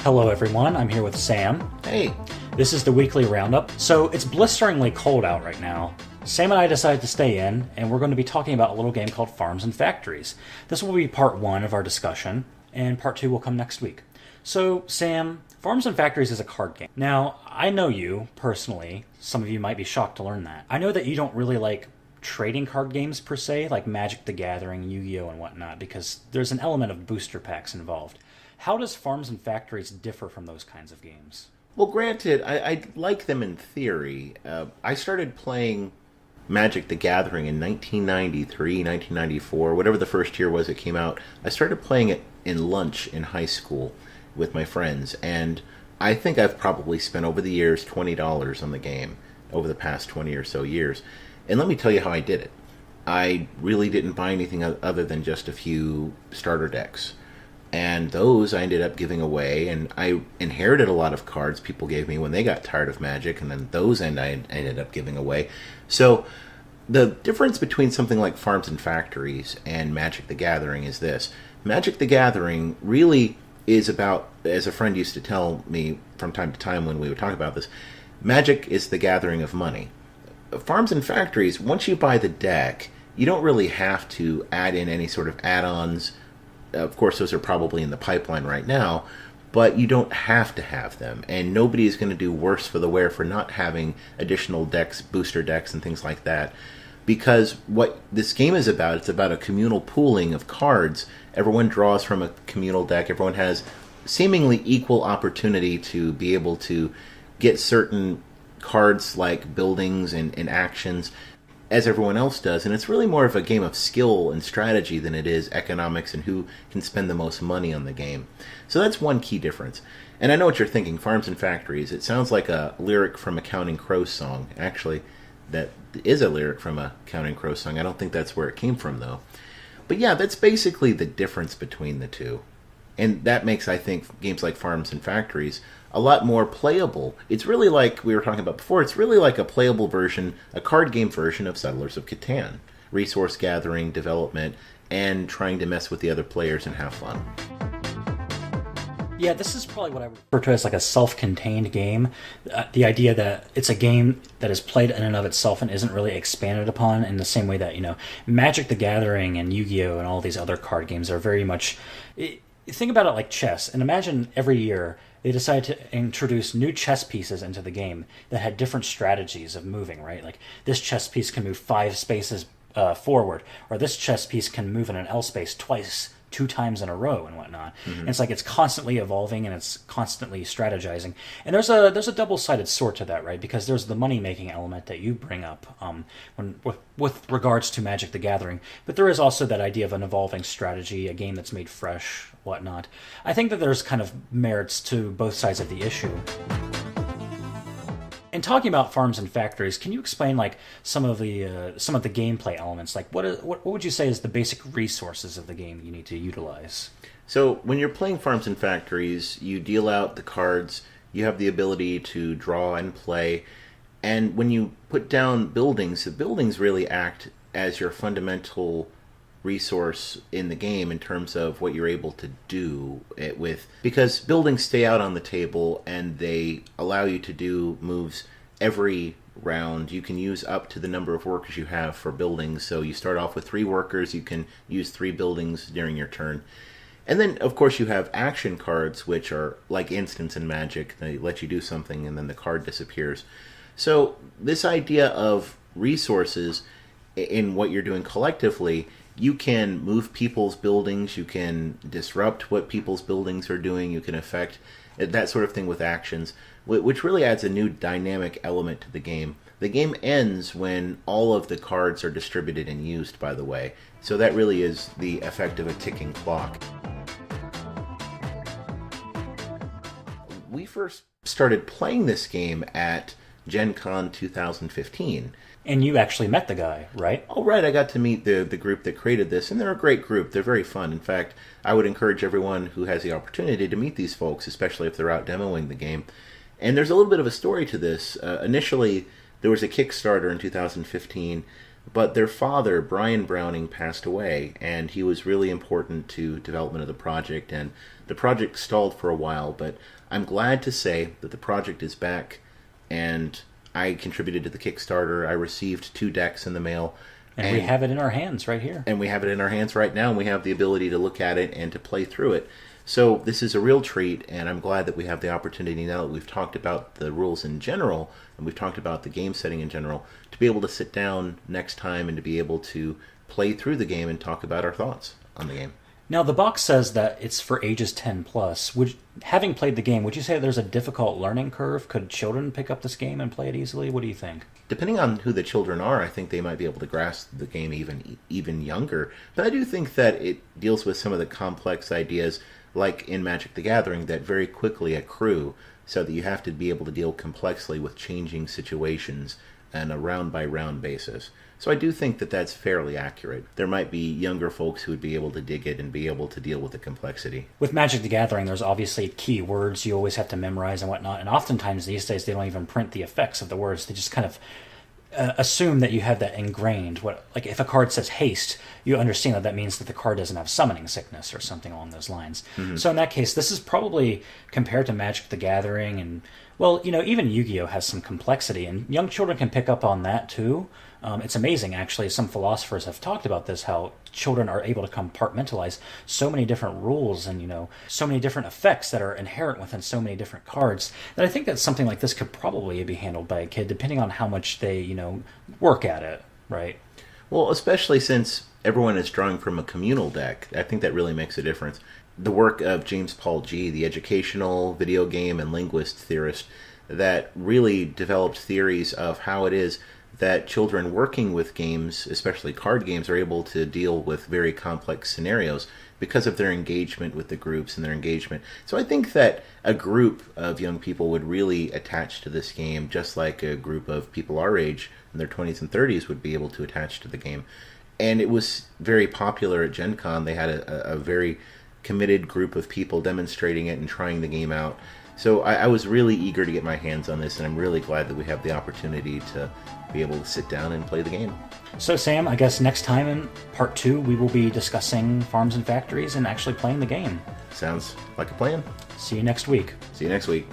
Hello everyone, I'm here with Sam. Hey. This is the weekly Roundup. So it's blisteringly cold out right now. Sam and I decided to stay in, and we're going to be talking about a little game called Farms and Factories. This will be part one of our discussion, and part two will come next week. So, Sam, Farms and Factories is a card game. Now, I know you, personally. Some of you might be shocked to learn that. I know that you don't really like trading card games per se, like Magic the Gathering, Yu-Gi-Oh! And whatnot, because there's an element of booster packs involved. How does Farms and Factories differ from those kinds of games? Well, granted, I like them in theory. I started playing Magic the Gathering in 1993, 1994, whatever the first year was it came out. I started playing it in lunch in high school with my friends, and I think I've probably spent over the years $20 on the game over the past 20 or so years. And let me tell you how I did it. I really didn't buy anything other than just a few starter decks. And those I ended up giving away, and I inherited a lot of cards people gave me when they got tired of Magic, and then those I ended up giving away. So the difference between something like Farms and Factories and Magic the Gathering is this. Magic the Gathering really is about, as a friend used to tell me from time to time when we would talk about this, Magic is the gathering of money. Farms and Factories, once you buy the deck, you don't really have to add in any sort of add-ons. Of course, those are probably in the pipeline right now, but you don't have to have them. And nobody is going to do worse for the wear for not having additional decks, booster decks, and things like that. Because what this game is about, it's about a communal pooling of cards. Everyone draws from a communal deck. Everyone has seemingly equal opportunity to be able to get certain cards like buildings and actions as everyone else does, and it's really more of a game of skill and strategy than it is economics and who can spend the most money on the game. So that's one key difference. And I know what you're thinking, Farms and Factories. It sounds like a lyric from a Counting Crows song. Actually, that is a lyric from a Counting Crows song. I don't think that's where it came from, though. But yeah, that's basically the difference between the two. And that makes, I think, games like Farms and Factories a lot more playable. It's really like we were talking about before, it's really like a playable version, a card game version of Settlers of Catan. Resource gathering, development, and trying to mess with the other players and have fun. Yeah, this is probably what I refer to as like a self-contained game. The idea that it's a game that is played in and of itself and isn't really expanded upon in the same way that, Magic the Gathering and Yu-Gi-Oh! And all these other card games are very much... Think about it like chess, and imagine every year they decided to introduce new chess pieces into the game that had different strategies of moving, right? Like, this chess piece can move 5 spaces forward, or this chess piece can move in an L space twice, 2 times in a row and whatnot. Mm-hmm. And it's like it's constantly evolving and it's constantly strategizing. And there's a double-sided sword to that, right? Because there's the money-making element that you bring up with regards to Magic the Gathering. But there is also that idea of an evolving strategy, a game that's made fresh, whatnot. I think that there's kind of merits to both sides of the issue. In talking about Farms and Factories, can you explain like some of the gameplay elements? Like what would you say is the basic resources of the game you need to utilize? So when you're playing Farms and Factories, you deal out the cards. You have the ability to draw and play, and when you put down buildings, the buildings really act as your fundamental resource in the game in terms of what you're able to do it with, because buildings stay out on the table and they allow you to do moves every round. You can use up to the number of workers you have for buildings. So you start off with 3 workers, you can use 3 buildings during your turn. And then of course you have action cards, which are like instants in Magic. They let you do something and then the card disappears. So this idea of resources in what you're doing collectively, you can move people's buildings, you can disrupt what people's buildings are doing, you can affect that sort of thing with actions, which really adds a new dynamic element to the game. The game ends when all of the cards are distributed and used, by the way. So that really is the effect of a ticking clock. We first started playing this game at Gen Con 2015. And you actually met the guy, right? Oh, right. I got to meet the group that created this, and they're a great group. They're very fun. In fact, I would encourage everyone who has the opportunity to meet these folks, especially if they're out demoing the game. And there's a little bit of a story to this. Initially, there was a Kickstarter in 2015 But their father, Brian Browning, passed away, and he was really important to development of the project. And the project stalled for a while, but I'm glad to say that the project is back, and I contributed to the Kickstarter. I received 2 decks in the mail. And we have it in our hands right here. And we have it in our hands right now, and we have the ability to look at it and to play through it. So this is a real treat, and I'm glad that we have the opportunity, now that we've talked about the rules in general, and we've talked about the game setting in general, to be able to sit down next time and to be able to play through the game and talk about our thoughts on the game. Now, the box says that it's for ages 10 plus. Having played the game, would you say there's a difficult learning curve? Could children pick up this game and play it easily? What do you think? Depending on who the children are, I think they might be able to grasp the game even younger. But I do think that it deals with some of the complex ideas, like in Magic the Gathering, that very quickly accrue, so that you have to be able to deal complexly with changing situations on a round-by-round basis. So I do think that that's fairly accurate. There might be younger folks who would be able to dig it and be able to deal with the complexity. With Magic the Gathering, there's obviously key words you always have to memorize and whatnot, and oftentimes these days they don't even print the effects of the words. They just kind of assume that you have that ingrained. Like if a card says haste, you understand that that means that the card doesn't have summoning sickness or something along those lines. Mm-hmm. So in that case, this is probably, compared to Magic the Gathering and, well, even Yu-Gi-Oh! Has some complexity, and young children can pick up on that too. It's amazing, actually. Some philosophers have talked about this, how children are able to compartmentalize so many different rules and, so many different effects that are inherent within so many different cards, that I think that something like this could probably be handled by a kid, depending on how much they, work at it, right? Well, especially since everyone is drawing from a communal deck. I think that really makes a difference. The work of James Paul Gee, the educational video game and linguist theorist, that really developed theories of how it is that children working with games, especially card games, are able to deal with very complex scenarios because of their engagement with the groups and their engagement. So I think that a group of young people would really attach to this game, just like a group of people our age in their 20s and 30s would be able to attach to the game. And it was very popular at Gen Con. They had a very committed group of people demonstrating it and trying the game out. So I was really eager to get my hands on this, and I'm really glad that we have the opportunity to be able to sit down and play the game. So Sam, I guess next time in part 2 we will be discussing Farms and Factories and actually playing the game. Sounds like a plan. See you next week. See you next week.